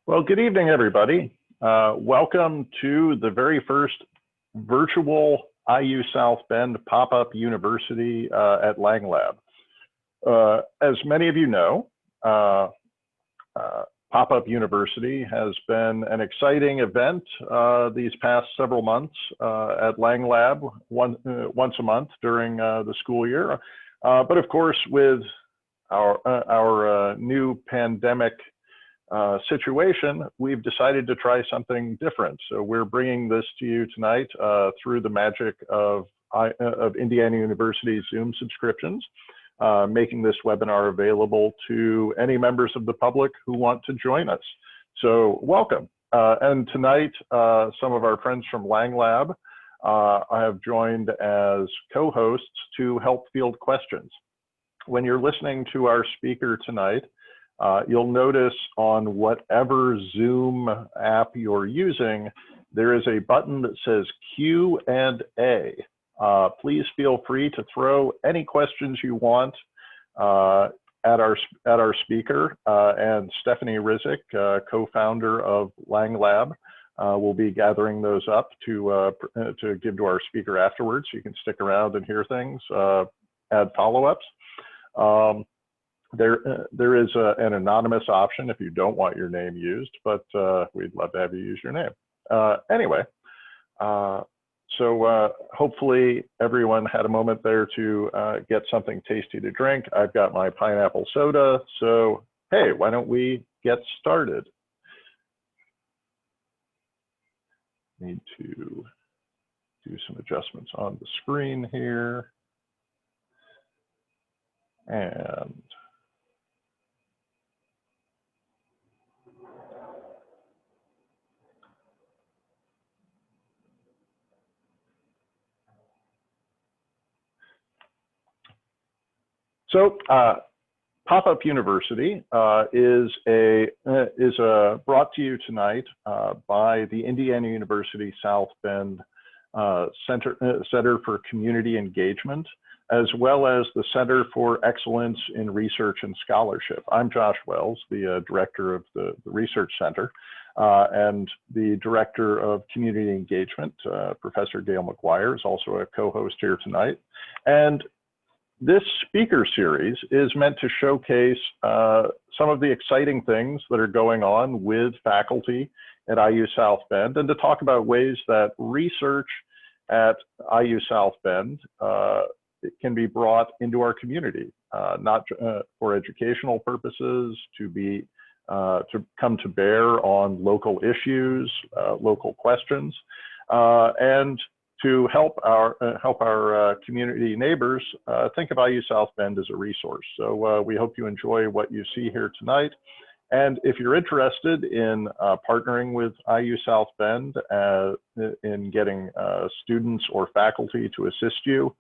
Well, good evening, everybody. Welcome to the very first virtual IU South Bend pop-up university at Lang Lab. As many of you know, pop-up university has been an exciting event these past several months at Lang Lab, once a month during the school year. But of course, with our new pandemic situation, we've decided to try something different. So we're bringing this to you tonight through the magic of Indiana University's Zoom subscriptions, making this webinar available to any members of the public who want to join us. So welcome. And tonight, some of our friends from Lang Lab I have joined as co-hosts to help field questions. When you're listening to our speaker tonight, you'll notice on whatever Zoom app you're using, there is a button that says Q&A. Please feel free to throw any questions you want at our speaker, and Stephanie Rizik, co-founder of Lang Lab, will be gathering those up to give to our speaker afterwards. You can stick around and hear things, add follow-ups. There is an anonymous option if you don't want your name used, but we'd love to have you use your name. Anyway, so hopefully everyone had a moment there to get something tasty to drink. I've got my pineapple soda, so hey, why don't we get started? Need to do some adjustments on the screen here. And so Pop-Up University is brought to you tonight by the Indiana University South Bend Center for Community Engagement, as well as the Center for Excellence in Research and Scholarship. I'm Josh Wells, the director of the Research Center, and the director of Community Engagement, Professor Gail McGuire, is also a co-host here tonight. And this speaker series is meant to showcase some of the exciting things that are going on with faculty at IU South Bend, and to talk about ways that research at IU South Bend it can be brought into our community, not for educational purposes, to come to bear on local issues, local questions, and to help our community neighbors think of IU South Bend as a resource. So we hope you enjoy what you see here tonight. And if you're interested in partnering with IU South Bend in getting students or faculty to assist you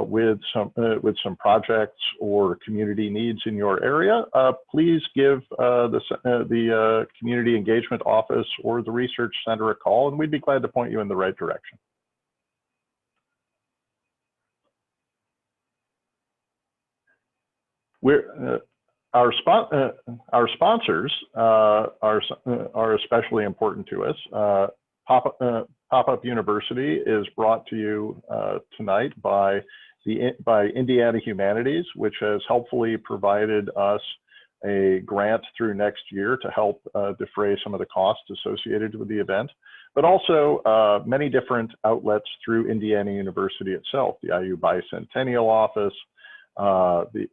with some projects or community needs in your area, please give the Community Engagement Office or the Research Center a call, and we'd be glad to point you in the right direction. Our sponsors are especially important to us. Pop-Up University is brought to you tonight by Indiana Humanities, which has helpfully provided us a grant through next year to help defray some of the costs associated with the event, but also many different outlets through Indiana University itself, the IU Bicentennial Office, the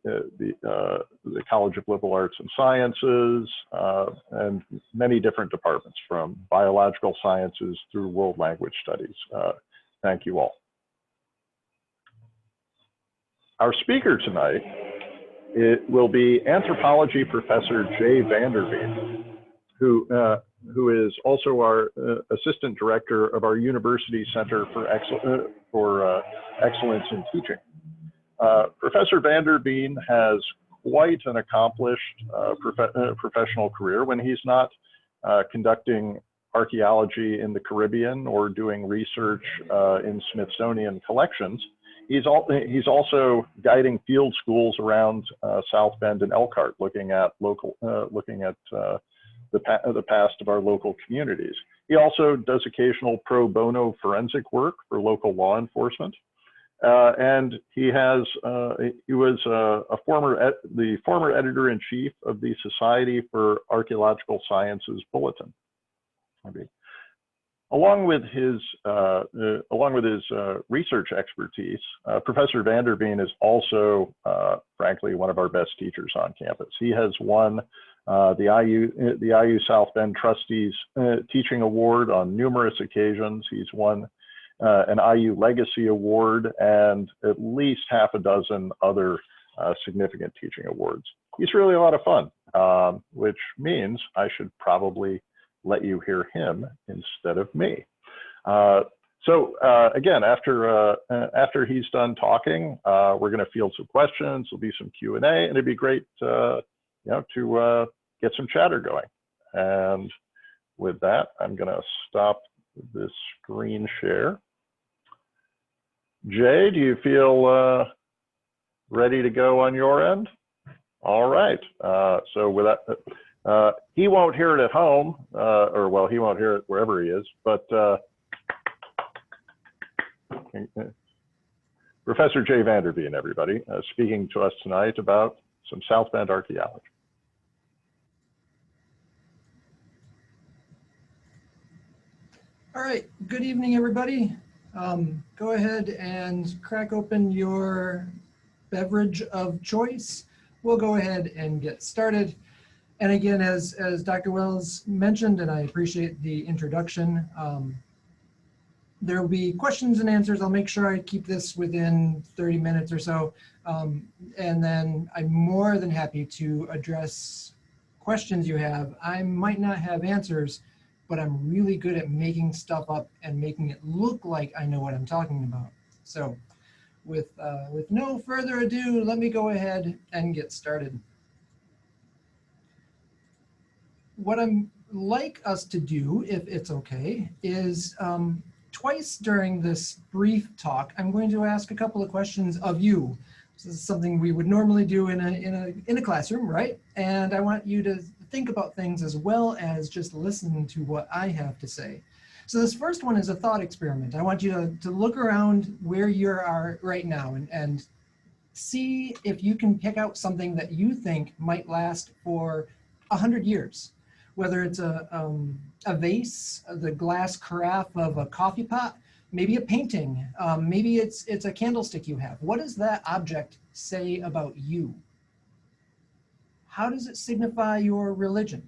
College of Liberal Arts and Sciences, and many different departments, from biological sciences through world language studies. Thank you all. Our speaker tonight, it will be anthropology professor Jay VanderVeen, who is also our assistant director of our University Center for Excellence in Teaching. Professor VanderVeen has quite an accomplished professional career when he's not conducting archaeology in the Caribbean or doing research in Smithsonian collections. He's also guiding field schools around South Bend and Elkhart, looking at the past of our local communities. He also does occasional pro bono forensic work for local law enforcement. And he was the former editor-in-chief of the Society for Archaeological Sciences Bulletin. Along with his research expertise, Professor VanderVeen is also, frankly, one of our best teachers on campus. He has won the IU South Bend Trustees Teaching Award on numerous occasions. He's won an IU Legacy Award and at least half a dozen other significant teaching awards. He's really a lot of fun, which means I should probably let you hear him instead of me. Again, after he's done talking, we're going to field some questions. There'll be some Q&A, and it'd be great, to get some chatter going. And with that, I'm going to stop this screen share. Jay, do you feel ready to go on your end? All right. So with that, he won't hear it at home, or well, he won't hear it wherever he is, but Professor Jay VanderVeen, everybody, speaking to us tonight about some South Bend archaeology. All right, good evening, everybody. Go ahead and crack open your beverage of choice. We'll go ahead and get started. And again, as Dr. Wells mentioned, and I appreciate the introduction, there will be questions and answers. I'll make sure I keep this within 30 minutes or so. And then I'm more than happy to address questions you have. I might not have answers, but I'm really good at making stuff up and making it look like I know what I'm talking about. So with no further ado, let me go ahead and get started. What I'm like us to do, if it's okay, is twice during this brief talk, I'm going to ask a couple of questions of you. This is something we would normally do in a classroom, right? And I want you to think about things as well as just listen to what I have to say. So this first one is a thought experiment. I want you to look around where you are right now and see if you can pick out something that you think might last for 100 years. Whether it's a vase, the glass carafe of a coffee pot, maybe a painting, maybe it's a candlestick you have. What does that object say about you? How does it signify your religion,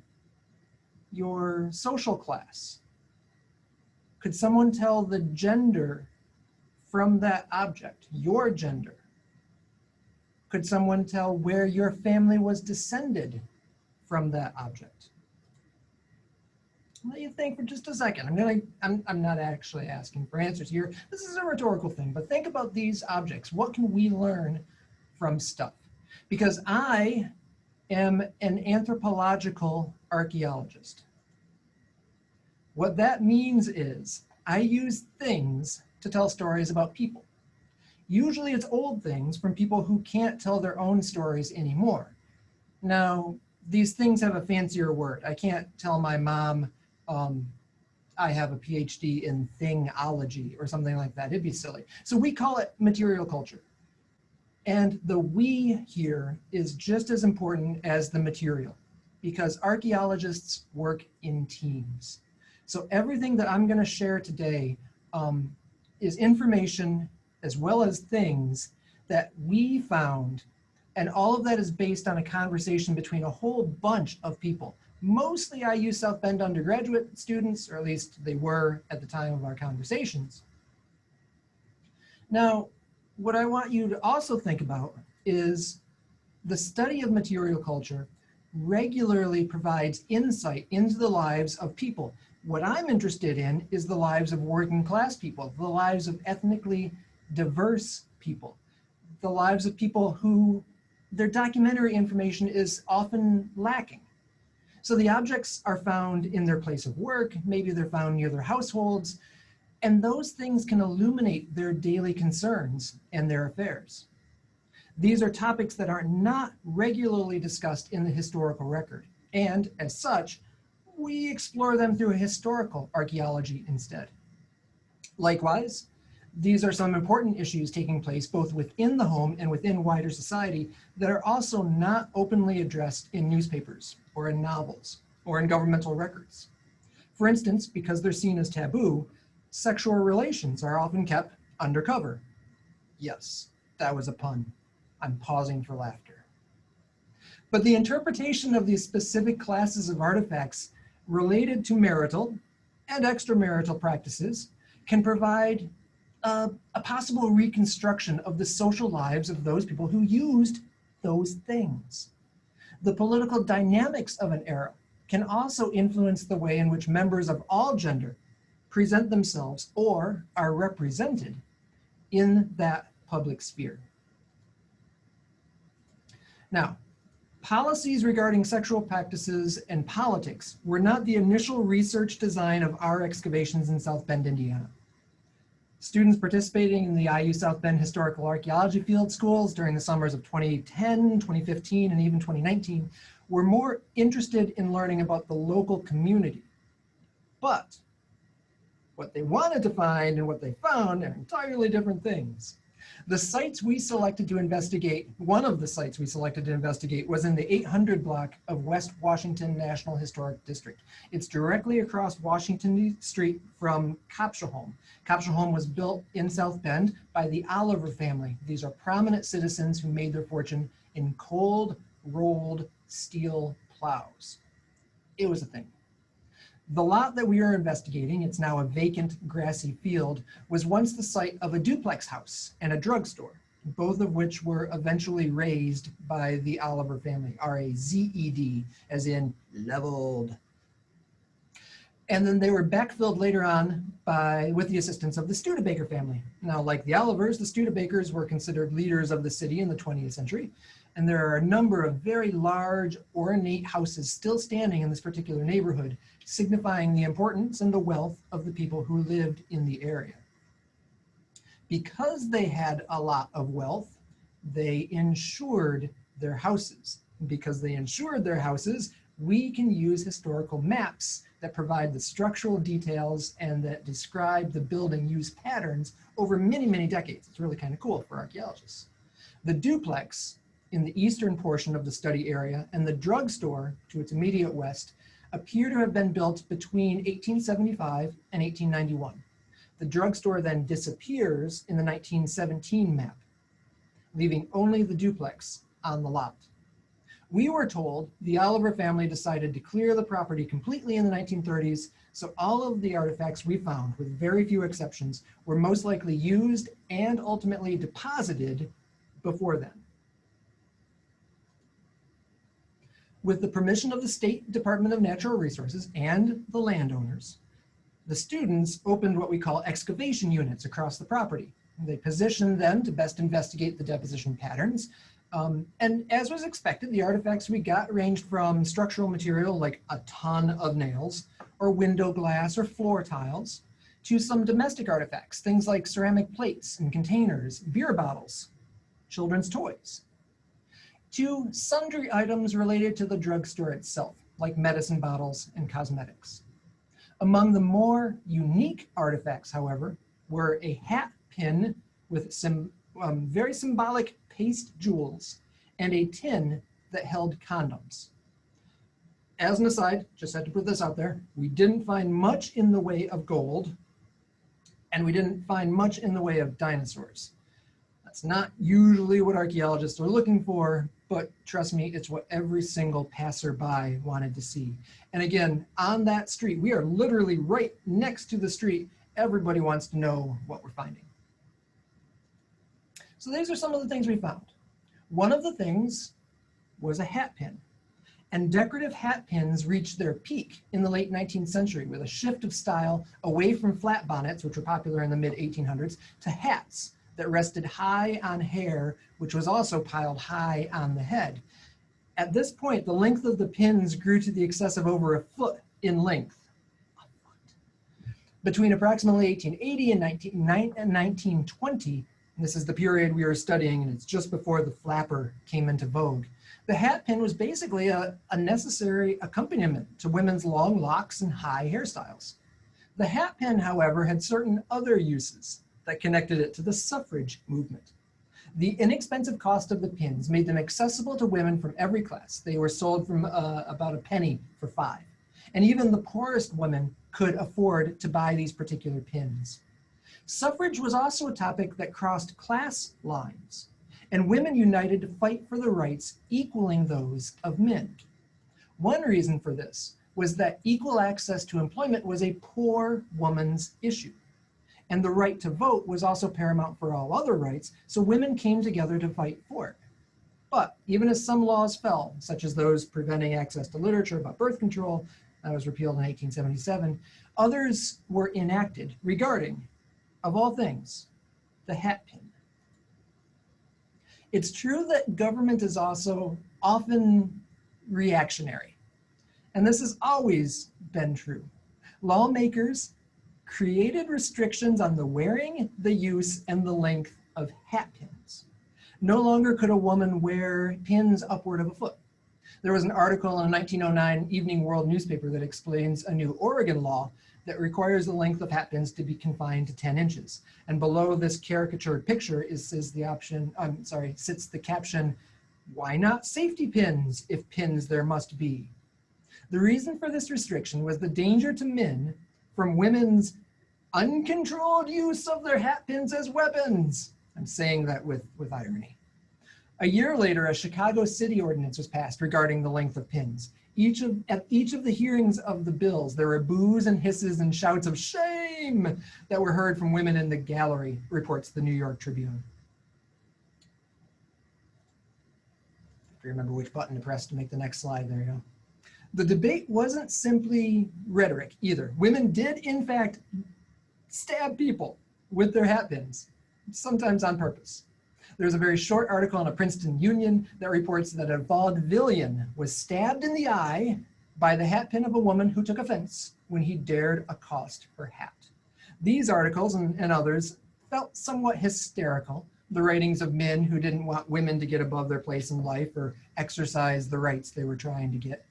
your social class? Could someone tell the gender from that object, your gender? Could someone tell where your family was descended from that object? Let you think for just a second. I'm not actually asking for answers here. This is a rhetorical thing, but think about these objects. What can we learn from stuff? Because I am an anthropological archaeologist. What that means is I use things to tell stories about people. Usually it's old things from people who can't tell their own stories anymore. Now, these things have a fancier word. I can't tell my mom I have a PhD in thingology or something like that. It'd be silly. So we call it material culture. And the we here is just as important as the material because archaeologists work in teams. So everything that I'm going to share today is information as well as things that we found. And all of that is based on a conversation between a whole bunch of people. Mostly IU South Bend undergraduate students, or at least they were at the time of our conversations. Now, what I want you to also think about is the study of material culture regularly provides insight into the lives of people. What I'm interested in is the lives of working class people, the lives of ethnically diverse people, the lives of people who their documentary information is often lacking. So the objects are found in their place of work, maybe they're found near their households, and those things can illuminate their daily concerns and their affairs. These are topics that are not regularly discussed in the historical record, and as such, we explore them through a historical archaeology instead. Likewise, these are some important issues taking place both within the home and within wider society that are also not openly addressed in newspapers or in novels or in governmental records. For instance, because they're seen as taboo, sexual relations are often kept undercover. Yes, that was a pun. I'm pausing for laughter. But the interpretation of these specific classes of artifacts related to marital and extramarital practices can provide a possible reconstruction of the social lives of those people who used those things. The political dynamics of an era can also influence the way in which members of all gender present themselves or are represented in that public sphere. Now, policies regarding sexual practices and politics were not the initial research design of our excavations in South Bend, Indiana. Students participating in the IU South Bend Historical Archaeology Field Schools during the summers of 2010, 2015, and even 2019 were more interested in learning about the local community. But what they wanted to find and what they found are entirely different things. The sites we selected to investigate, one of the sites we selected to investigate was in the 800 block of West Washington National Historic District. It's directly across Washington Street from Kapshelholm. Kapshelholm was built in South Bend by the Oliver family. These are prominent citizens who made their fortune in cold rolled steel plows. It was a thing. The lot that we are investigating, it's now a vacant grassy field, was once the site of a duplex house and a drugstore, both of which were eventually razed by the Oliver family, R-A-Z-E-D, as in leveled. And then they were backfilled later on with the assistance of the Studebaker family. Now, like the Olivers, the Studebakers were considered leaders of the city in the 20th century. And there are a number of very large, ornate houses still standing in this particular neighborhood, signifying the importance and the wealth of the people who lived in the area. Because they had a lot of wealth, they insured their houses. Because they insured their houses, we can use historical maps that provide the structural details and that describe the building use patterns over many, many decades. It's really kind of cool for archaeologists. The duplex in the eastern portion of the study area and the drugstore to its immediate west appear to have been built between 1875 and 1891. The drugstore then disappears in the 1917 map, leaving only the duplex on the lot. We were told the Oliver family decided to clear the property completely in the 1930s, so all of the artifacts we found, with very few exceptions, were most likely used and ultimately deposited before then. With the permission of the State Department of Natural Resources and the landowners, the students opened what we call excavation units across the property. They positioned them to best investigate the deposition patterns. And as was expected, the artifacts we got ranged from structural material like a ton of nails, or window glass, or floor tiles, to some domestic artifacts, things like ceramic plates and containers, beer bottles, children's toys, to sundry items related to the drugstore itself, like medicine bottles and cosmetics. Among the more unique artifacts, however, were a hat pin with some very symbolic paste jewels and a tin that held condoms. As an aside, just had to put this out there, we didn't find much in the way of gold, and we didn't find much in the way of dinosaurs. That's not usually what archaeologists are looking for, but trust me, it's what every single passerby wanted to see. And again, on that street, we are literally right next to the street. Everybody wants to know what we're finding. So these are some of the things we found. One of the things was a hat pin. And decorative hat pins reached their peak in the late 19th century with a shift of style away from flat bonnets, which were popular in the mid-1800s, to hats that rested high on hair, which was also piled high on the head. At this point, the length of the pins grew to the excess of over a foot in length. Between approximately 1880 and 1920, and this is the period we are studying, and it's just before the flapper came into vogue, The hat pin was basically a necessary accompaniment to women's long locks and high hairstyles. The hat pin, however, had certain other uses that connected it to the suffrage movement. The inexpensive cost of the pins made them accessible to women from every class. They were sold from about a penny for 5. And even the poorest women could afford to buy these particular pins. Suffrage was also a topic that crossed class lines, and women united to fight for the rights equaling those of men. One reason for this was that equal access to employment was a poor woman's issue. And the right to vote was also paramount for all other rights, so women came together to fight for it. But even as some laws fell, such as those preventing access to literature about birth control, that was repealed in 1877, others were enacted regarding, of all things, the hat pin. It's true that government is also often reactionary, and this has always been true. Lawmakers created restrictions on the wearing, the use, and the length of hat pins. No longer could a woman wear pins upward of a foot. There was an article in a 1909 Evening World newspaper that explains a new Oregon law that requires the length of hat pins to be confined to 10 inches. And below this caricatured picture sits the caption, "Why not safety pins if pins there must be?" The reason for this restriction was the danger to men from women's uncontrolled use of their hat pins as weapons. I'm saying that with irony. A year later, a Chicago city ordinance was passed regarding the length of pins. At each of the hearings of the bills, there were boos and hisses and shouts of shame that were heard from women in the gallery, reports the New York Tribune. If you remember which button to press to make the next slide, there you go. The debate wasn't simply rhetoric either. Women did, in fact, stab people with their hat pins, sometimes on purpose. There's a very short article in a Princeton Union that reports that a vaudevillian was stabbed in the eye by the hat pin of a woman who took offense when he dared accost her hat. These articles and others felt somewhat hysterical, the writings of men who didn't want women to get above their place in life or exercise the rights they were trying to get.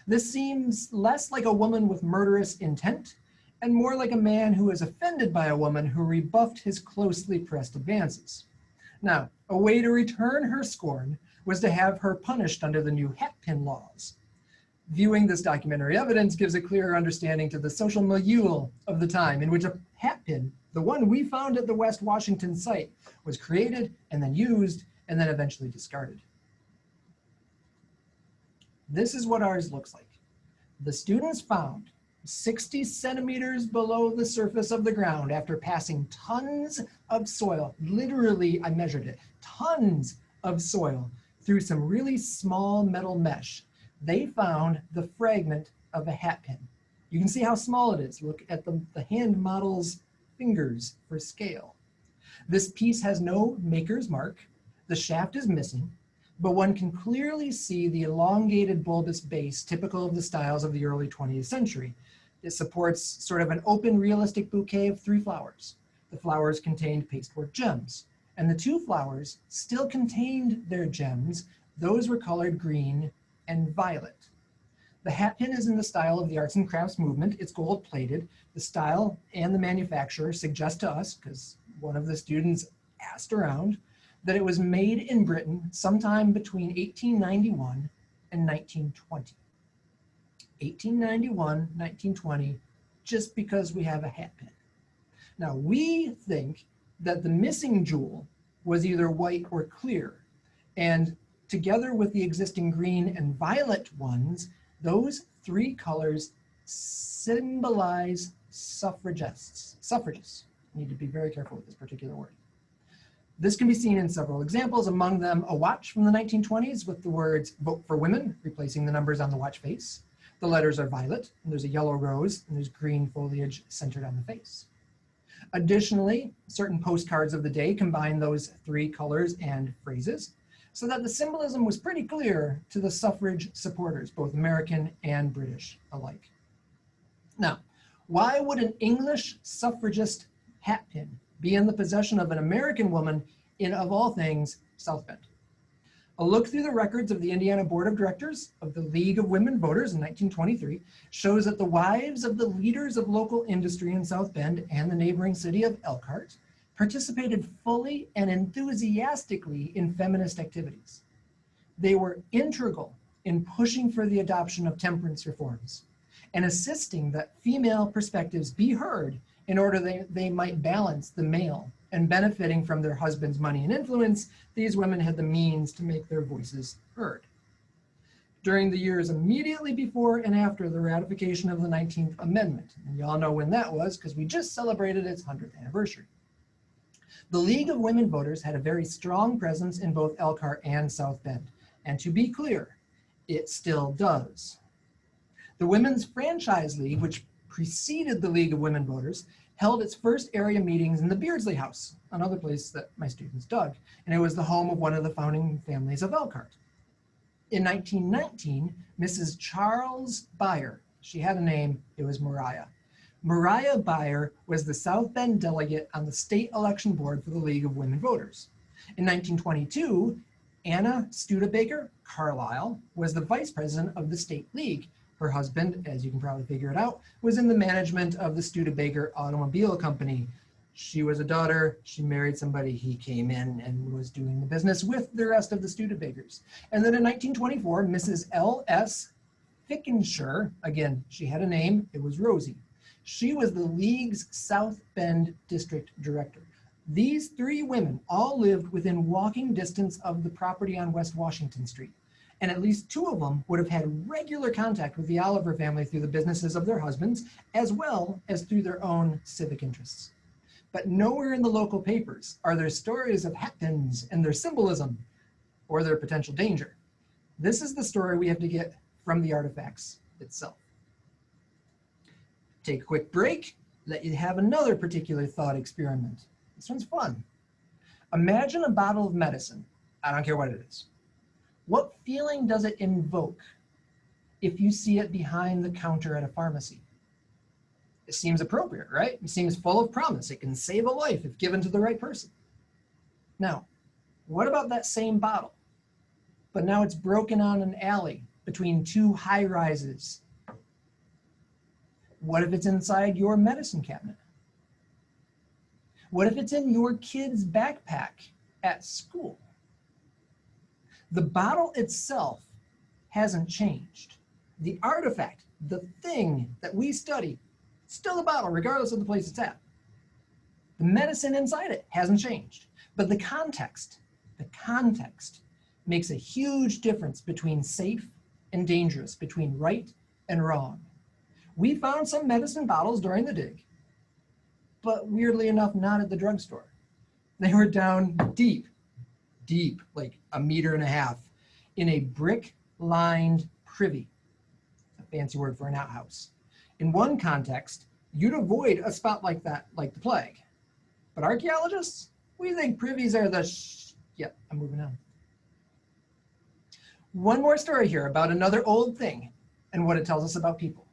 This seems less like a woman with murderous intent and more like a man who was offended by a woman who rebuffed his closely pressed advances. Now, a way to return her scorn was to have her punished under the new hat pin laws. Viewing this documentary evidence gives a clearer understanding to the social milieu of the time in which a hat pin, the one we found at the West Washington site, was created and then used and then eventually discarded. This is what ours looks like. The students found 60 centimeters below the surface of the ground after passing tons of soil. Literally, I measured it, tons of soil through some really small metal mesh. They found the fragment of a hat pin. You can see how small it is. Look at the hand model's fingers for scale. This piece has no maker's mark. The shaft is missing, but one can clearly see the elongated bulbous base typical of the styles of the early 20th century. It supports sort of an open, realistic bouquet of 3 flowers. The flowers contained pasteboard gems, and the 2 flowers still contained their gems. Those were colored green and violet. The hat pin is in the style of the arts and crafts movement. It's gold-plated. The style and the manufacturer suggest to us, because one of the students asked around, that it was made in Britain sometime between 1891 and 1920. 1891, 1920, just because we have a hat pin. Now, we think that the missing jewel was either white or clear, and together with the existing green and violet ones, those 3 colors symbolize suffragists. Suffragists. Need to be very careful with this particular word. This can be seen in several examples, among them a watch from the 1920s with the words "Vote for Women" replacing the numbers on the watch face. The letters are violet, and there's a yellow rose, and there's green foliage centered on the face. Additionally, certain postcards of the day combine those 3 colors and phrases, so that the symbolism was pretty clear to the suffrage supporters, both American and British alike. Now, why would an English suffragist hat pin be in the possession of an American woman in, of all things, South Bend? A look through the records of the Indiana Board of Directors of the League of Women Voters in 1923 shows that the wives of the leaders of local industry in South Bend and the neighboring city of Elkhart participated fully and enthusiastically in feminist activities. They were integral in pushing for the adoption of temperance reforms and assisting that female perspectives be heard in order they might balance the male. And benefiting from their husband's money and influence, these women had the means to make their voices heard. During the years immediately before and after the ratification of the 19th Amendment, and you all know when that was because we just celebrated its 100th anniversary, the League of Women Voters had a very strong presence in both Elkhart and South Bend. And to be clear, it still does. The Women's Franchise League, which preceded the League of Women Voters, held its first area meetings in the Beardsley House, another place that my students dug, and it was the home of one of the founding families of Elkhart. In 1919, Mrs. Charles Beyer, she had a name, it was Mariah. Mariah Beyer was the South Bend delegate on the state election board for the League of Women Voters. In 1922, Anna Studebaker Carlisle was the vice president of the state league. Her husband, as you can probably figure it out, was in the management of the Studebaker Automobile Company. She was a daughter, she married somebody, he came in and was doing the business with the rest of the Studebakers. And then in 1924, Mrs. L.S. Fickenshire, again, she had a name, it was Rosie. She was the league's South Bend district director. These three women all lived within walking distance of the property on West Washington Street. And at least two of them would have had regular contact with the Oliver family through the businesses of their husbands, as well as through their own civic interests. But nowhere in the local papers are there stories of hatpins and their symbolism or their potential danger. This is the story we have to get from the artifacts itself. Take a quick break, let you have another particular thought experiment. This one's fun. Imagine a bottle of medicine. I don't care what it is. What feeling does it invoke if you see it behind the counter at a pharmacy? It seems appropriate, right? It seems full of promise. It can save a life if given to the right person. Now, what about that same bottle? But now it's broken on an alley between two high rises. What if it's inside your medicine cabinet? What if it's in your kid's backpack at school? The bottle itself hasn't changed. The artifact, the thing that we study, still a bottle, regardless of the place it's at. The medicine inside it hasn't changed. But the context makes a huge difference between safe and dangerous, between right and wrong. We found some medicine bottles during the dig, but weirdly enough, not at the drugstore. They were down deep, like 1.5 meters, in a brick-lined privy, a fancy word for an outhouse. In one context, you'd avoid a spot like that like the plague. But archaeologists, we think privies are the Yep, I'm moving on. One more story here about another old thing and what it tells us about people.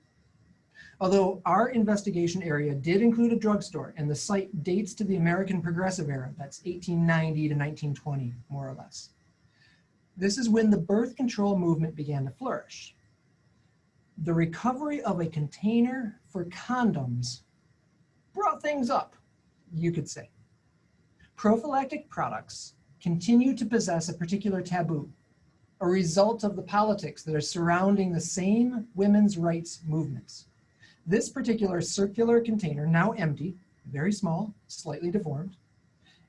Although our investigation area did include a drugstore and the site dates to the American Progressive era, that's 1890 to 1920, more or less. This is when the birth control movement began to flourish. The recovery of a container for condoms brought things up, you could say. Prophylactic products continue to possess a particular taboo, a result of the politics that are surrounding the same women's rights movements. This particular circular container, now empty, very small, slightly deformed.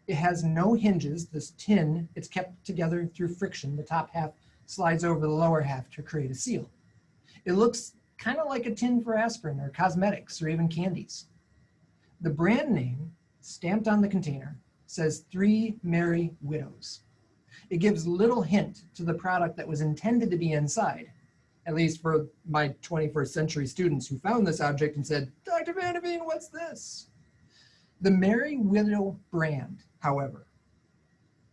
It has no hinges. This tin, it's kept together through friction. The top half slides over the lower half to create a seal. It looks kind of like a tin for aspirin or cosmetics or even candies. The brand name stamped on the container says 3 Merry Widows. It gives little hint to the product that was intended to be inside, at least for my 21st century students who found this object and said, Dr. VanderVeen, what's this? The Merry Widow brand, however,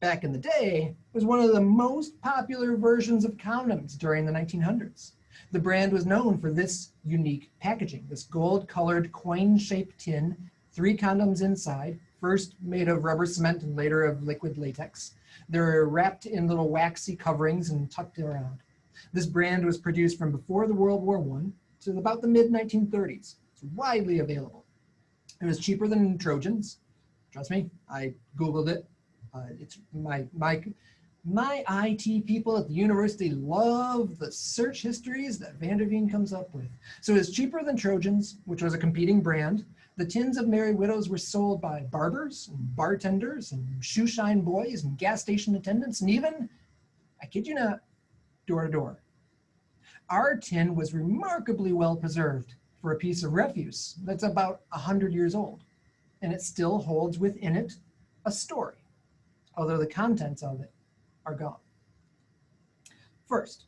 back in the day, was one of the most popular versions of condoms during the 1900s. The brand was known for this unique packaging, this gold-colored coin-shaped tin, 3 condoms inside, first made of rubber cement and later of liquid latex. They're wrapped in little waxy coverings and tucked around. This brand was produced from before the World War I to about the mid-1930s. It's widely available. It was cheaper than Trojans. Trust me, I Googled it. It's my IT people at the university love the search histories that VanderVeen comes up with. So it's cheaper than Trojans, which was a competing brand. The tins of Merry Widows were sold by barbers and bartenders and shoe shine boys and gas station attendants and even, I kid you not, door to door. Our tin was remarkably well preserved for a piece of refuse that's about 100 years old, and it still holds within it a story, although the contents of it are gone. First,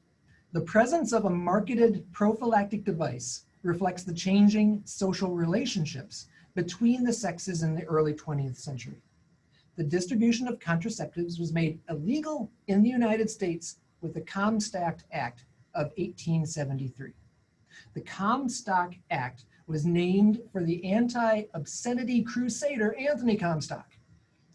the presence of a marketed prophylactic device reflects the changing social relationships between the sexes in the early 20th century. The distribution of contraceptives was made illegal in the United States with the Comstock Act of 1873. The Comstock Act was named for the anti-obscenity crusader Anthony Comstock,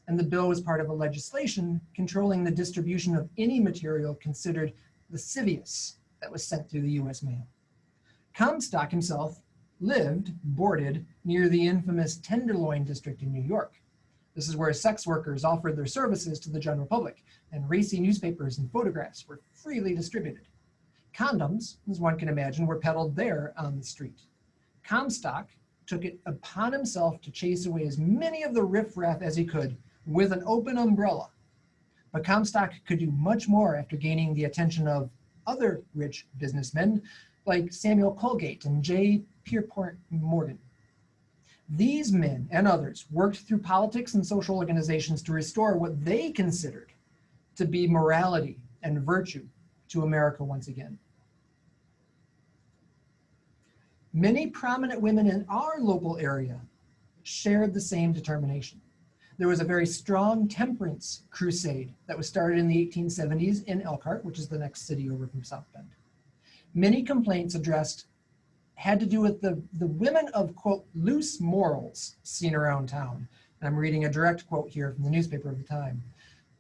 and the bill was part of a legislation controlling the distribution of any material considered lascivious that was sent through the US mail. Comstock himself boarded near the infamous Tenderloin district in New York. This is where sex workers offered their services to the general public, and racy newspapers and photographs were freely distributed. Condoms, as one can imagine, were peddled there on the street. Comstock took it upon himself to chase away as many of the riffraff as he could with an open umbrella. But Comstock could do much more after gaining the attention of other rich businessmen like Samuel Colgate and J. Pierpont Morgan. These men and others worked through politics and social organizations to restore what they considered to be morality and virtue to America once again. Many prominent women in our local area shared the same determination. There was a very strong temperance crusade that was started in the 1870s in Elkhart, which is the next city over from South Bend. Many complaints addressed had to do with the women of, quote, loose morals seen around town. And I'm reading a direct quote here from the newspaper of the time.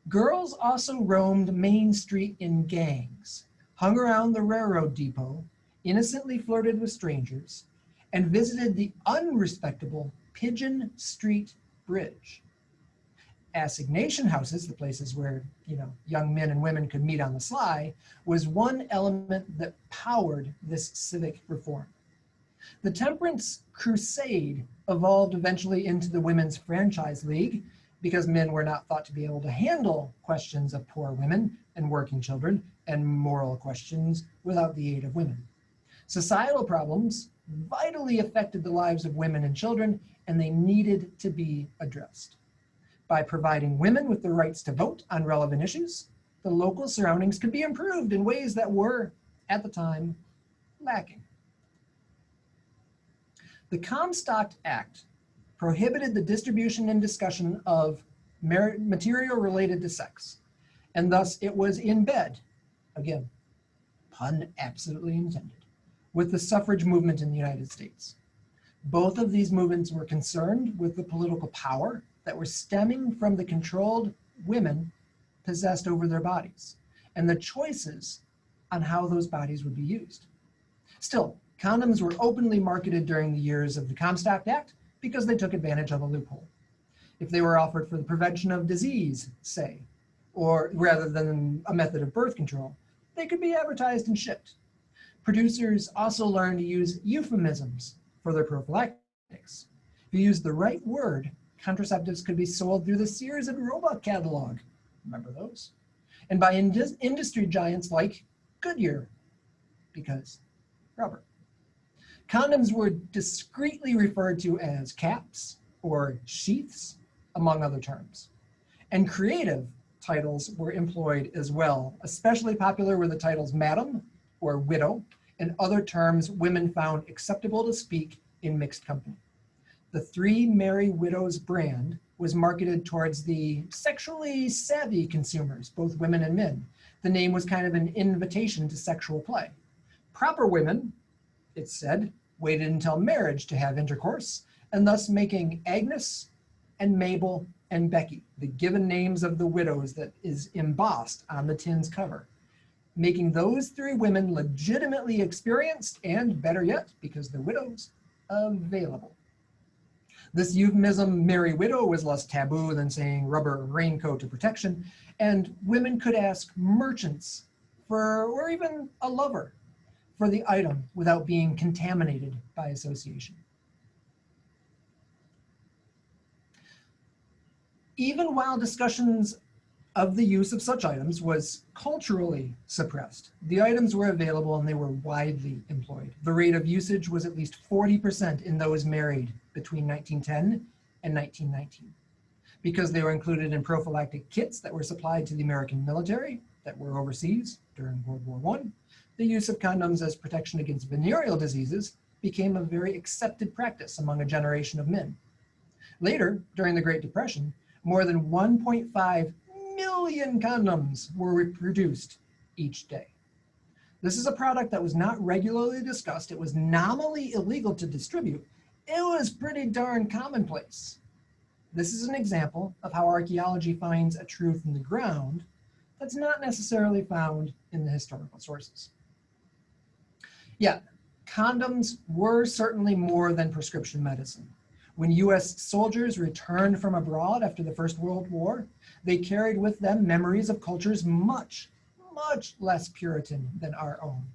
Girls also roamed Main Street in gangs, hung around the railroad depot, innocently flirted with strangers, and visited the unrespectable Pigeon Street Bridge. Assignation houses, the places where young men and women could meet on the sly, was one element that powered this civic reform. The Temperance Crusade evolved eventually into the Women's Franchise League because men were not thought to be able to handle questions of poor women and working children and moral questions without the aid of women. Societal problems vitally affected the lives of women and children, and they needed to be addressed. By providing women with the rights to vote on relevant issues, the local surroundings could be improved in ways that were, at the time, lacking. The Comstock Act prohibited the distribution and discussion of material related to sex, and thus it was in bed, again, pun absolutely intended, with the suffrage movement in the United States. Both of these movements were concerned with the political power that were stemming from the controlled women possessed over their bodies and the choices on how those bodies would be used. Still, condoms were openly marketed during the years of the Comstock Act because they took advantage of a loophole. If they were offered for the prevention of disease, say, or rather than a method of birth control, they could be advertised and shipped. Producers also learned to use euphemisms for their prophylactics. If you used the right word, contraceptives could be sold through the Sears and Roebuck catalog. Remember those? And by industry giants like Goodyear, because rubber. Condoms were discreetly referred to as caps or sheaths, among other terms. And creative titles were employed as well. Especially popular were the titles madam or widow and other terms women found acceptable to speak in mixed company. The Three Merry Widows brand was marketed towards the sexually savvy consumers, both women and men. The name was kind of an invitation to sexual play. Proper women, it said, waited until marriage to have intercourse, and thus making Agnes and Mabel and Becky, the given names of the widows that is embossed on the tin's cover, making those three women legitimately experienced and, better yet, because they're widows, available. This euphemism, merry widow, was less taboo than saying rubber raincoat of protection, and women could ask merchants for, or even a lover, for the item without being contaminated by association. Even while discussions of the use of such items was culturally suppressed, the items were available and they were widely employed. The rate of usage was at least 40% in those married between 1910 and 1919. Because they were included in prophylactic kits that were supplied to the American military that were overseas during World War I, the use of condoms as protection against venereal diseases became a very accepted practice among a generation of men. Later, during the Great Depression, more than 1.5 million condoms were produced each day. This is a product that was not regularly discussed. It was nominally illegal to distribute. It was pretty darn commonplace. This is an example of how archaeology finds a truth in the ground that's not necessarily found in the historical sources. Yet, condoms were certainly more than prescription medicine. When US soldiers returned from abroad after the First World War, they carried with them memories of cultures much, much less Puritan than our own.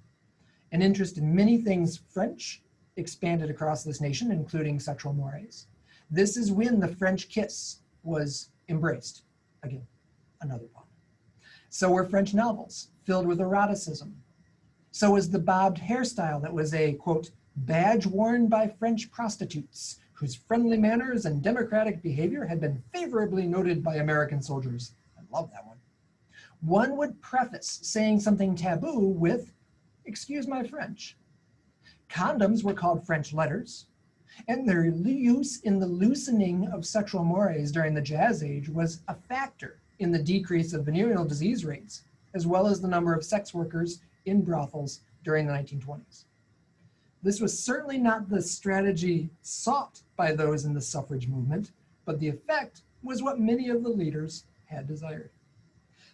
An interest in many things French expanded across this nation, including sexual mores. This is when the French kiss was embraced. Again, another one. So were French novels filled with eroticism. So was the bobbed hairstyle that was a, quote, badge worn by French prostitutes whose friendly manners and democratic behavior had been favorably noted by American soldiers. I love that one. One would preface saying something taboo with, excuse my French. Condoms were called French letters, and their use in the loosening of sexual mores during the Jazz Age was a factor in the decrease of venereal disease rates, as well as the number of sex workers in brothels during the 1920s. This was certainly not the strategy sought by those in the suffrage movement, but the effect was what many of the leaders had desired.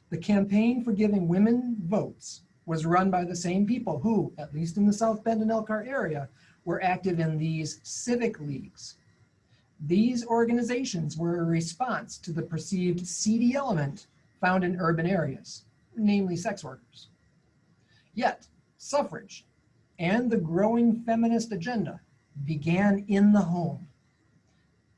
The campaign for giving women votes was run by the same people who, at least in the South Bend and Elkhart area, were active in these civic leagues. These organizations were a response to the perceived seedy element found in urban areas, namely sex workers. Yet, suffrage and the growing feminist agenda began in the home.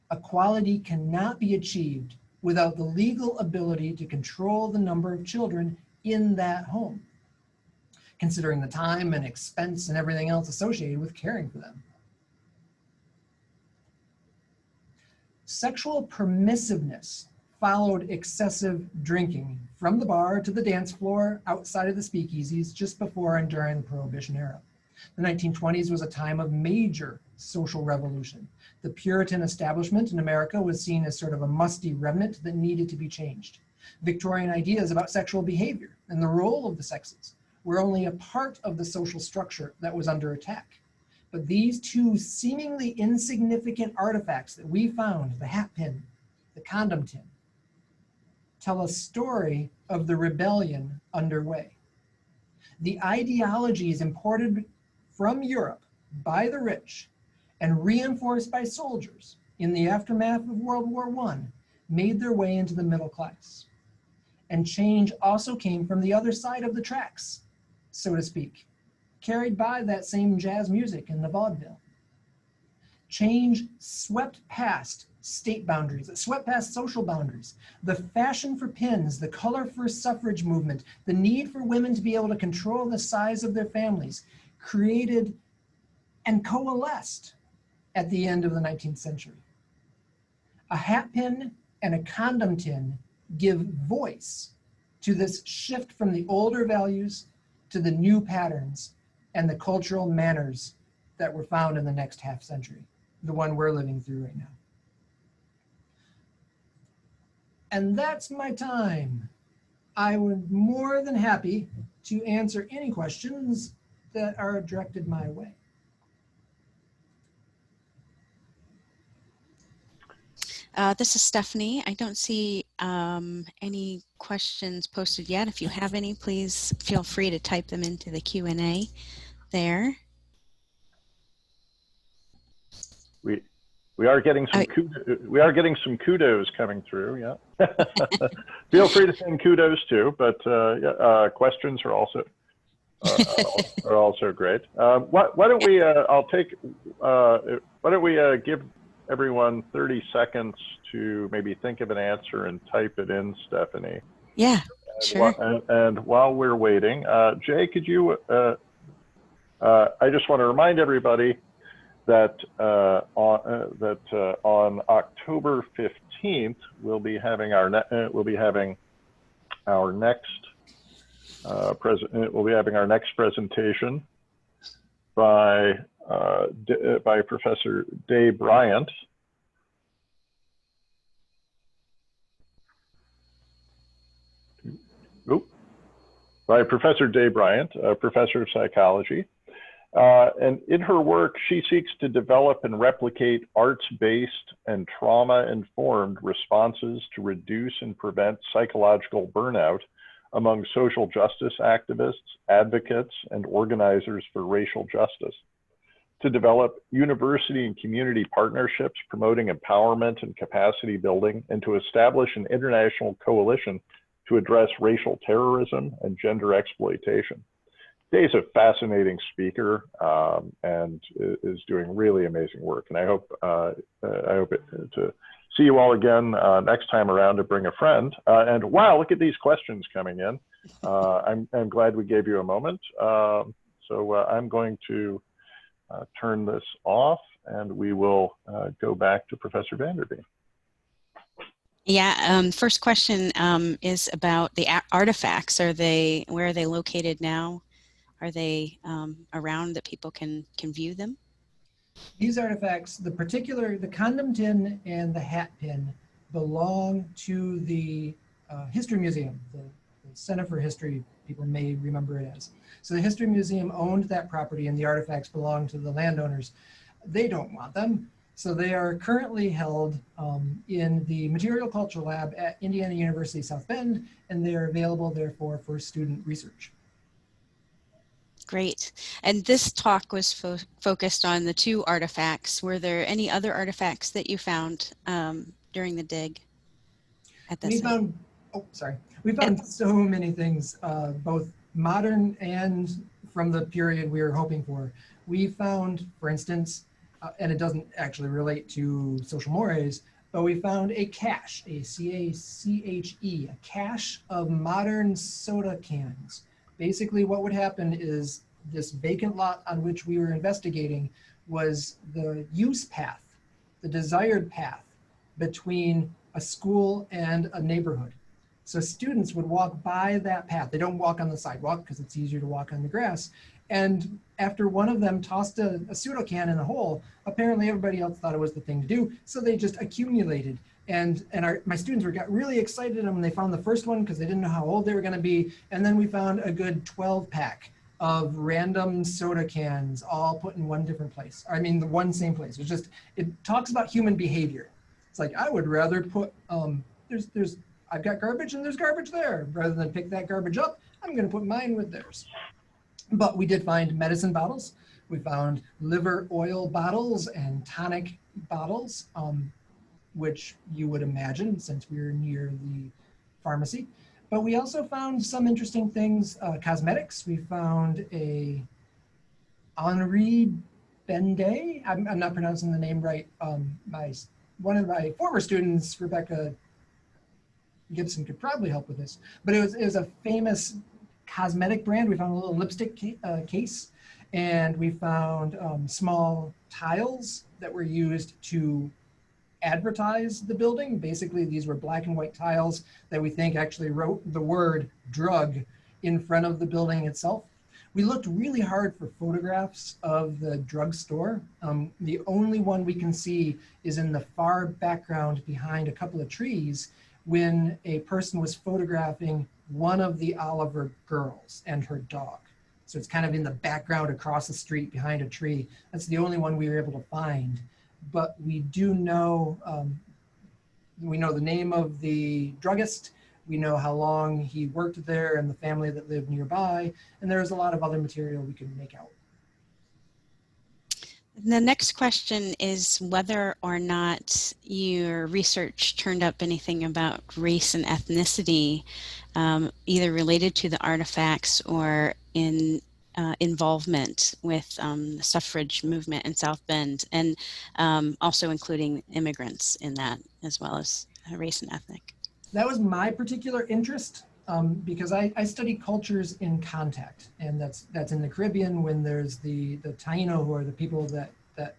Equality cannot be achieved without the legal ability to control the number of children in that home, considering the time and expense and everything else associated with caring for them. Sexual permissiveness followed excessive drinking from the bar to the dance floor outside of the speakeasies just before and during the Prohibition era. The 1920s was a time of major social revolution. The Puritan establishment in America was seen as sort of a musty remnant that needed to be changed. Victorian ideas about sexual behavior and the role of the sexes were only a part of the social structure that was under attack. But these two seemingly insignificant artifacts that we found, the hat pin, the condom tin, tell a story of the rebellion underway. The ideologies imported from Europe by the rich and reinforced by soldiers in the aftermath of World War I made their way into the middle class. And change also came from the other side of the tracks, so to speak, carried by that same jazz music in the vaudeville. Change swept past state boundaries, it swept past social boundaries. The fashion for pins, the color for suffrage movement, the need for women to be able to control the size of their families created and coalesced at the end of the 19th century. A hat pin and a condom tin give voice to this shift from the older values to the new patterns and the cultural manners that were found in the next half century, the one we're living through right now. And that's my time. I would be more than happy to answer any questions that are directed my way. This is Stephanie. I don't see any questions posted yet. If you have any, please feel free to type them into the Q&A there. We are getting some kudos coming through. Yeah, feel free to send kudos too. But questions are also great. Why don't we? Why don't we give everyone 30 seconds to maybe think of an answer and type it in, Stephanie? Yeah, sure. And while we're waiting, Jay, could you? I just want to remind everybody that on October 15th we'll be having our next presentation by Professor Day Bryant. By Professor Day Bryant, professor of psychology. And in her work, she seeks to develop and replicate arts-based and trauma-informed responses to reduce and prevent psychological burnout among social justice activists, advocates, and organizers for racial justice, to develop university and community partnerships promoting empowerment and capacity building, and to establish an international coalition to address racial terrorism and gender exploitation. Day's a fascinating speaker and is doing really amazing work. And I hope to see you all again next time around to bring a friend. And wow, look at these questions coming in. I'm glad we gave you a moment. So I'm going to turn this off and we will go back to Professor VanderVeen. Yeah, first question is about the artifacts. Where are they located now? Are they around that people can view them? These artifacts, the Condom Tin and the hat pin, belong to the History Museum, the Center for History, people may remember it as. So the History Museum owned that property and the artifacts belong to the landowners. They don't want them. So they are currently held in the Material Culture Lab at Indiana University South Bend, and they are available therefore for student research. Great. And this talk was focused on the two artifacts. Were there any other artifacts that you found during the dig at the site? We found so many things, both modern and from the period we were hoping for. We found, for instance, and it doesn't actually relate to social mores, but we found a cache, a C-A-C-H-E, a cache of modern soda cans. Basically, what would happen is this vacant lot on which we were investigating was the use path, the desired path between a school and a neighborhood. So students would walk by that path. They don't walk on the sidewalk because it's easier to walk on the grass. And after one of them tossed a pseudo can in the hole, apparently everybody else thought it was the thing to do. So they just accumulated. And my students got really excited when they found the first one because they didn't know how old they were going to be. And then we found a good 12-pack of random soda cans all put in one different place. I mean, the one same place. It talks about human behavior. It's like, I would rather put, I've got garbage and there's garbage there. Rather than pick that garbage up, I'm going to put mine with theirs. But we did find medicine bottles. We found liver oil bottles and tonic bottles, which you would imagine since we were near the pharmacy. But we also found some interesting things, cosmetics. We found a Henri Bendet. I'm not pronouncing the name right. One of my former students, Rebecca Gibson, could probably help with this. But it was a famous cosmetic brand. We found a little lipstick case, and we found small tiles that were used to advertise the building. Basically, these were black and white tiles that we think actually wrote the word drug in front of the building itself. We looked really hard for photographs of the drugstore. The only one we can see is in the far background behind a couple of trees when a person was photographing one of the Oliver girls and her dog. So it's kind of in the background across the street behind a tree. That's the only one we were able to find. But we do know we know the name of the druggist, we know how long he worked there and the family that lived nearby, and there's a lot of other material we can make out. The next question is whether or not your research turned up anything about race and ethnicity, either related to the artifacts or in involvement with the suffrage movement in South Bend, and also including immigrants in that, as well as race and ethnic. That was my particular interest, because I study cultures in contact, and that's in the Caribbean when there's the Taino, who are the people that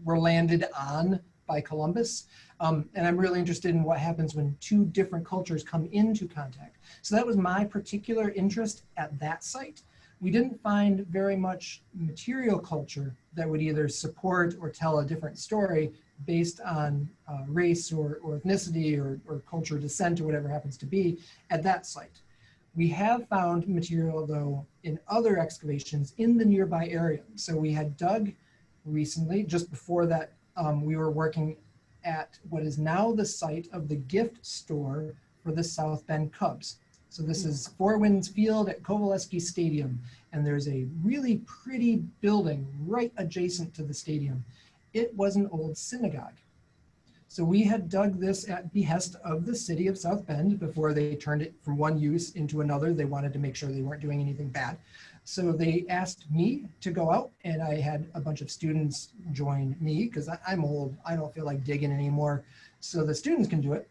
were landed on by Columbus. And I'm really interested in what happens when two different cultures come into contact. So that was my particular interest at that site. We didn't find very much material culture that would either support or tell a different story based on race or ethnicity or culture, descent, or whatever happens to be at that site. We have found material, though, in other excavations in the nearby area. So we had dug recently, just before that, we were working at what is now the site of the gift store for the South Bend Cubs. So this is Four Winds Field at Coveleski Stadium, and there's a really pretty building right adjacent to the stadium. It was an old synagogue. So we had dug this at behest of the city of South Bend before they turned it from one use into another. They wanted to make sure they weren't doing anything bad. So they asked me to go out, and I had a bunch of students join me because I'm old. I don't feel like digging anymore. So the students can do it.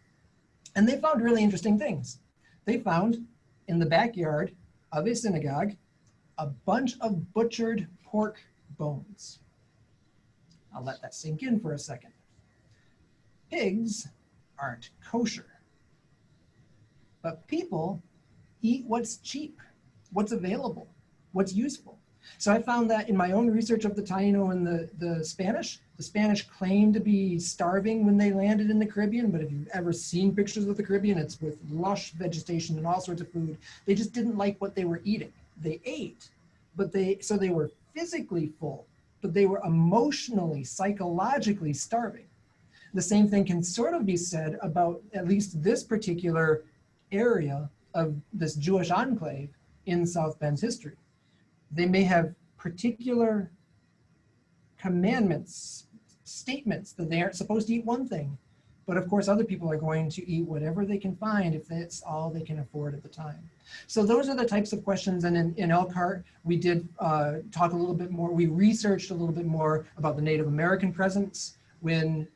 And they found really interesting things. They found in the backyard of a synagogue a bunch of butchered pork bones. I'll let that sink in for a second. Pigs aren't kosher, but people eat what's cheap, what's available, what's useful. So I found that in my own research of the Taino and the Spanish claimed to be starving when they landed in the Caribbean, but if you've ever seen pictures of the Caribbean, it's with lush vegetation and all sorts of food. They just didn't like what they were eating. They ate, so they were physically full, but they were emotionally, psychologically starving. The same thing can sort of be said about at least this particular area of this Jewish enclave in South Bend's history. They may have particular commandments, statements that they aren't supposed to eat one thing, but of course other people are going to eat whatever they can find if that's all they can afford at the time. So those are the types of questions, and in Elkhart, we did talk a little bit more, we researched a little bit more about the Native American presence when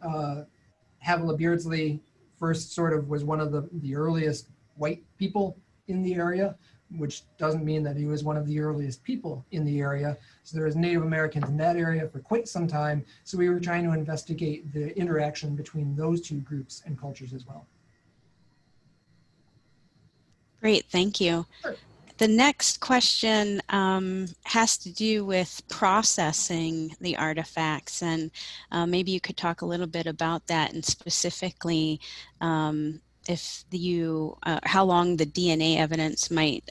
Havilah Beardsley first sort of was one of the earliest white people in the area, which doesn't mean that he was one of the earliest people in the area. So there was Native Americans in that area for quite some time. So we were trying to investigate the interaction between those two groups and cultures as well. Great, thank you. Sure. The next question has to do with processing the artifacts, and maybe you could talk a little bit about that, and specifically if how long the DNA evidence might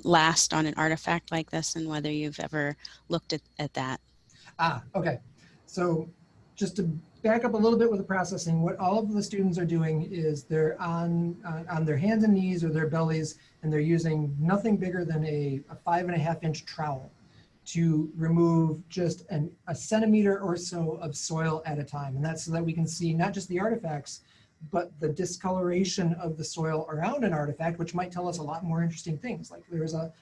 last on an artifact like this, and whether you've ever looked at that. Okay. So just to back up a little bit with the processing, what all of the students are doing is they're on their hands and knees or their bellies, and they're using nothing bigger than a 5.5-inch trowel to remove just a centimeter or so of soil at a time. And that's so that we can see not just the artifacts, but the discoloration of the soil around an artifact, which might tell us a lot more interesting things, like there's a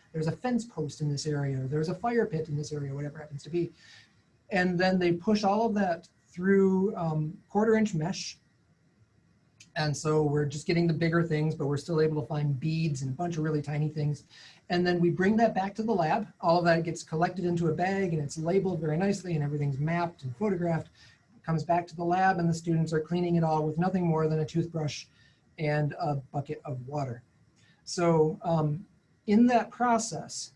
fence post in this area, or there's a fire pit in this area, whatever it happens to be. And then they push all of that through 1/4-inch mesh. And so we're just getting the bigger things, but we're still able to find beads and a bunch of really tiny things. And then we bring that back to the lab. All of that gets collected into a bag, and it's labeled very nicely, and everything's mapped and photographed. It comes back to the lab, and the students are cleaning it all with nothing more than a toothbrush and a bucket of water. So in that process,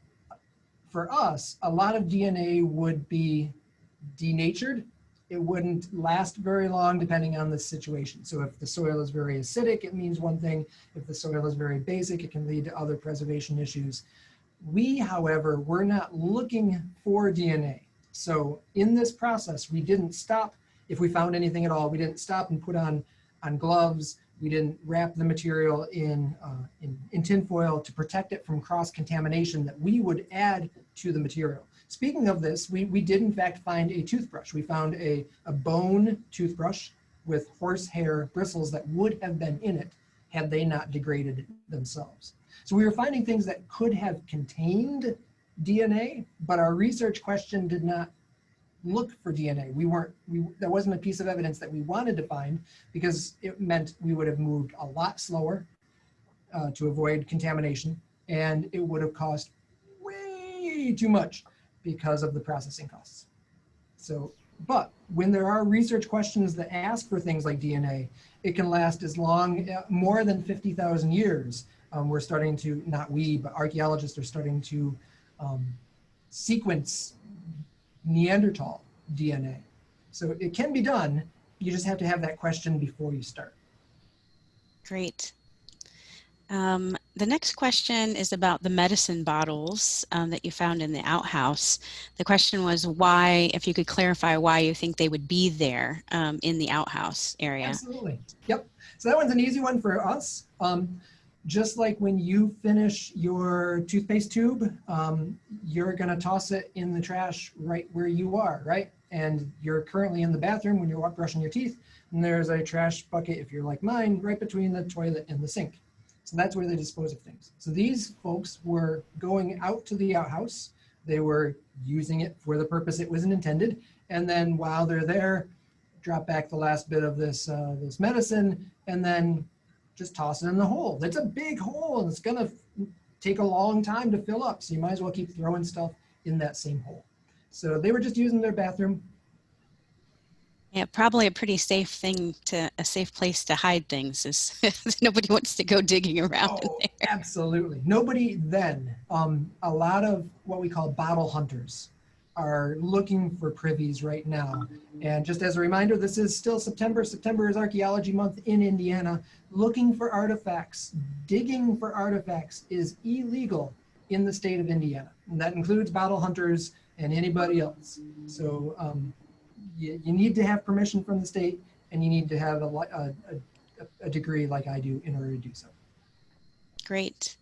for us, a lot of DNA would be denatured. It wouldn't last very long depending on the situation. So if the soil is very acidic, it means one thing. If the soil is very basic, it can lead to other preservation issues. We, however, were not looking for DNA. So in this process, we didn't stop, if we found anything at all, we didn't stop and put on on gloves. We didn't wrap the material in tinfoil to protect it from cross-contamination that we would add to the material. Speaking of this, we did in fact find a toothbrush. We found a bone toothbrush with horsehair bristles that would have been in it had they not degraded themselves. So we were finding things that could have contained DNA, but our research question did not look for DNA. There wasn't a piece of evidence that we wanted to find because it meant we would have moved a lot slower to avoid contamination, and it would have cost way too much because of the processing costs. So, but when there are research questions that ask for things like DNA, it can last as long, more than 50,000 years. We're starting to, not we, but archaeologists are starting to sequence Neanderthal DNA. So it can be done. You just have to have that question before you start. Great. The next question is about the medicine bottles that you found in the outhouse. The question was why, if you could clarify why you think they would be there in the outhouse area. Absolutely. Yep. So that one's an easy one for us. Just like when you finish your toothpaste tube, you're going to toss it in the trash right where you are, right? And you're currently in the bathroom when you're brushing your teeth, and there's a trash bucket, if you're like mine, right between the toilet and the sink. So that's where they dispose of things. So these folks were going out to the outhouse. They were using it for the purpose it was intended. And then while they're there, drop back the last bit of this medicine, and then just toss it in the hole. That's a big hole, and it's gonna take a long time to fill up. So you might as well keep throwing stuff in that same hole. So they were just using their bathroom. Yeah, probably a pretty safe place to hide things is nobody wants to go digging around in there. Absolutely. Nobody then. A lot of what we call bottle hunters are looking for privies right now. And just as a reminder, this is still September. September is Archaeology Month in Indiana. Looking for artifacts, digging for artifacts is illegal in the state of Indiana. And that includes bottle hunters and anybody else. So you need to have permission from the state, and you need to have a degree like I do in order to do so. Great.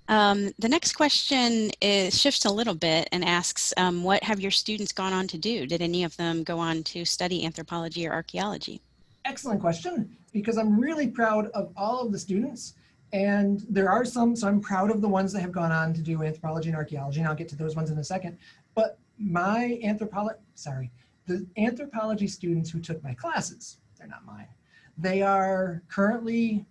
The next question shifts a little bit and asks, what have your students gone on to do? Did any of them go on to study anthropology or archaeology? Excellent question, because I'm really proud of all of the students. And there are some, so I'm proud of the ones that have gone on to do anthropology and archaeology, and I'll get to those ones in a second. But the anthropology students who took my classes, they're not mine. They are currently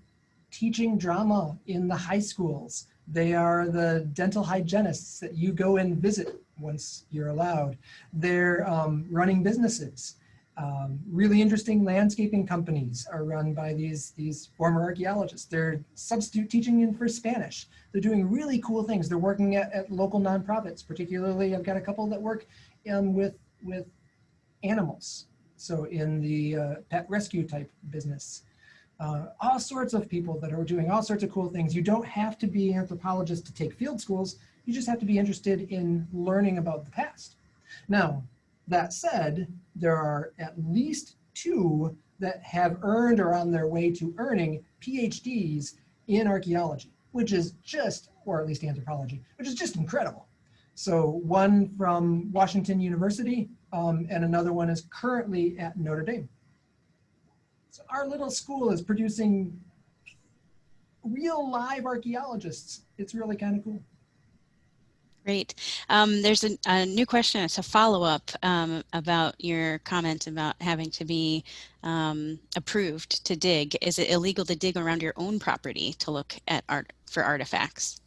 teaching drama in the high schools. They are the dental hygienists that you go and visit once you're allowed. They're running businesses. Really interesting landscaping companies are run by these former archaeologists. They're substitute teaching for Spanish. They're doing really cool things. They're working at local nonprofits. Particularly, I've got a couple that work with animals. So in the pet rescue type business. All sorts of people that are doing all sorts of cool things. You don't have to be an anthropologist to take field schools. You just have to be interested in learning about the past. Now, that said, there are at least 2 that have earned or on their way to earning PhDs in archaeology, which is just, or at least anthropology, which is just incredible. So one from Washington University, and another one is currently at Notre Dame. So our little school is producing real live archaeologists. It's really kind of cool. Great. There's a new question. It's a follow-up about your comment about having to be approved to dig. Is it illegal to dig around your own property to look at for artifacts?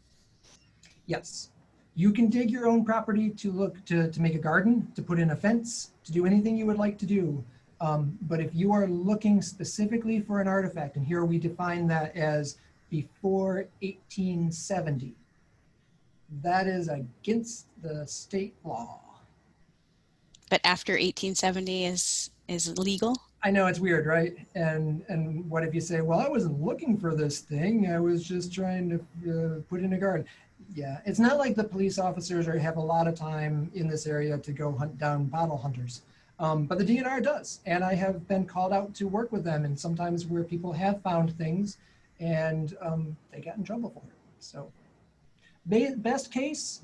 Yes. You can dig your own property to look to make a garden, to put in a fence, to do anything you would like to do. But if you are looking specifically for an artifact, and here we define that as before 1870, that is against the state law. But after 1870 is legal? I know, it's weird, right? And what if you say, well, I wasn't looking for this thing. I was just trying to put in a garden. Yeah, it's not like the police officers have a lot of time in this area to go hunt down bottle hunters. But the DNR does, and I have been called out to work with them, and sometimes where people have found things and they got in trouble for it. So best case,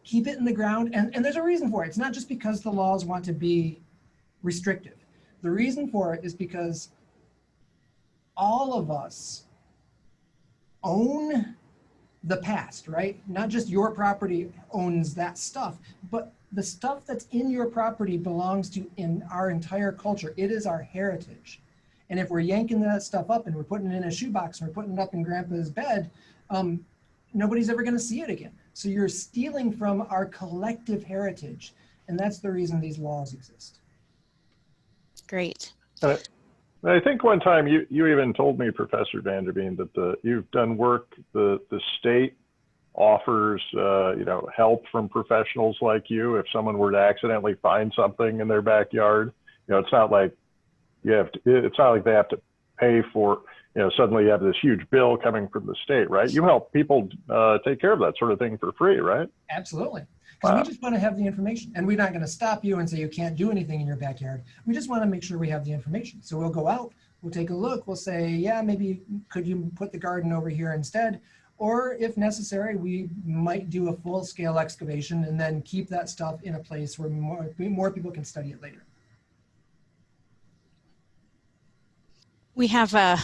keep it in the ground, and there's a reason for it. It's not just because the laws want to be restrictive. The reason for it is because all of us own the past, right? Not just your property owns that stuff, but the stuff that's in your property belongs to in our entire culture. It is our heritage. And if we're yanking that stuff up and we're putting it in a shoebox and we're putting it up in grandpa's bed, nobody's ever gonna see it again. So you're stealing from our collective heritage. And that's the reason these laws exist. Great. I think one time you even told me, Professor VanderVeen, that you've done work, the state offers help from professionals like you if someone were to accidentally find something in their backyard. It's not like it's not like they have to pay for, suddenly you have this huge bill coming from the state, right? You help people take care of that sort of thing for free, right? Absolutely. Because we just want to have the information, and we're not going to stop you and say you can't do anything in your backyard. We just want to make sure we have the information. So we'll go out, we'll take a look, we'll say, yeah, maybe could you put the garden over here instead? Or if necessary, we might do a full-scale excavation and then keep that stuff in a place where more people can study it later. We have a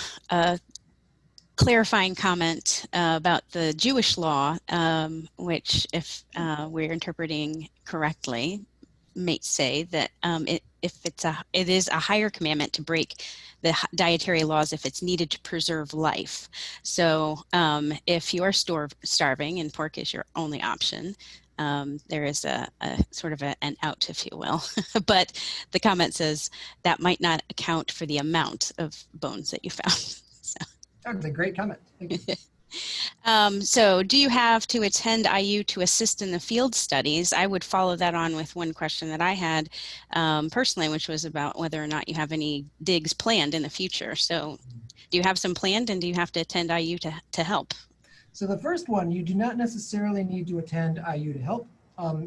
clarifying comment about the Jewish law, which, if we're interpreting correctly, may say that it is a higher commandment to break the dietary laws if it's needed to preserve life. So if you are starving and pork is your only option, there is a sort of an out, if you will. But the comment says that might not account for the amount of bones that you found. That's a great comment. Thank you. So do you have to attend IU to assist in the field studies? I would follow that on with one question that I had personally, which was about whether or not you have any digs planned in the future. So do you have some planned, and do you have to attend IU to help? So the first one, you do not necessarily need to attend IU to help.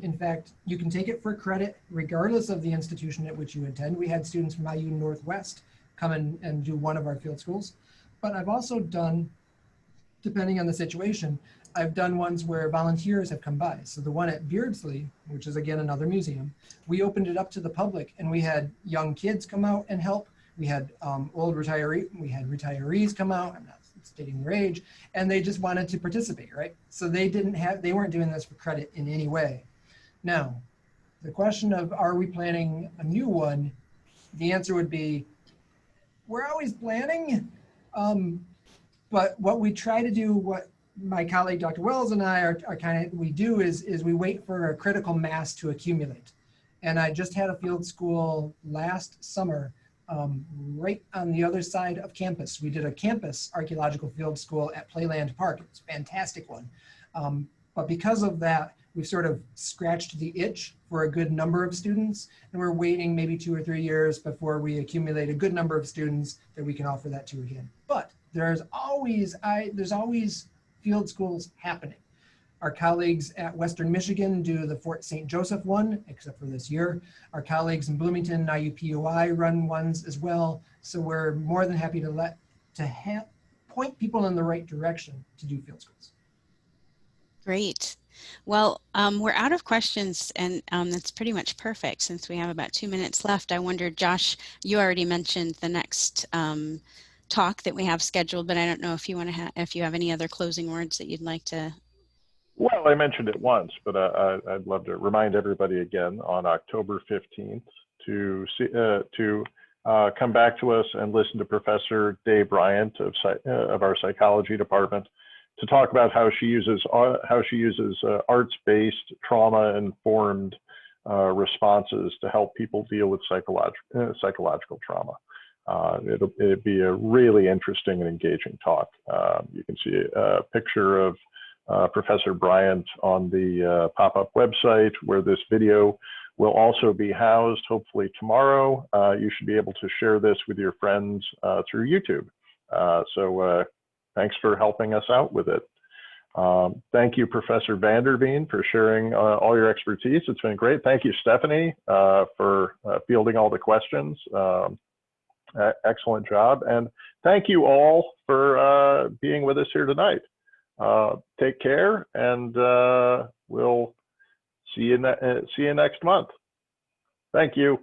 In fact, you can take it for credit regardless of the institution at which you attend. We had students from IU Northwest come in and do one of our field schools. But I've also done, depending on the situation, I've done ones where volunteers have come by. So the one at Beardsley, which is again another museum, we opened it up to the public, and we had young kids come out and help. We had retirees come out. I'm not stating their age, and they just wanted to participate, right? So they weren't doing this for credit in any way. Now, the question of are we planning a new one? The answer would be, we're always planning. But what we try to do, what my colleague Dr. Wells and I we do is we wait for a critical mass to accumulate. And I just had a field school last summer right on the other side of campus. We did a campus archaeological field school at Playland Park. It was a fantastic one. But because of that, we've sort of scratched the itch for a good number of students, and we're waiting maybe 2 or 3 years before we accumulate a good number of students that we can offer that to again. But there's always field schools happening. Our colleagues at Western Michigan do the Fort St. Joseph one, except for this year. Our colleagues in Bloomington, IUPUI, run ones as well. So we're more than happy to point people in the right direction to do field schools. Great. Well, we're out of questions, and that's pretty much perfect since we have about 2 minutes left. I wonder, Josh, you already mentioned the next talk that we have scheduled, but I don't know if you want to if you have any other closing words that you'd like to. Well, I mentioned it once, but I'd love to remind everybody again on October 15th to come back to us and listen to Professor Dave Bryant of our psychology department to talk about how she uses arts-based, trauma-informed responses to help people deal with psychological trauma. It'd be a really interesting and engaging talk. You can see a picture of Professor Bryant on the pop-up website where this video will also be housed, hopefully tomorrow. You should be able to share this with your friends through YouTube. So thanks for helping us out with it. Thank you, Professor VanderVeen, for sharing all your expertise. It's been great. Thank you, Stephanie, for fielding all the questions. Excellent job. And thank you all for being with us here tonight. Take care, and we'll see you next month. Thank you.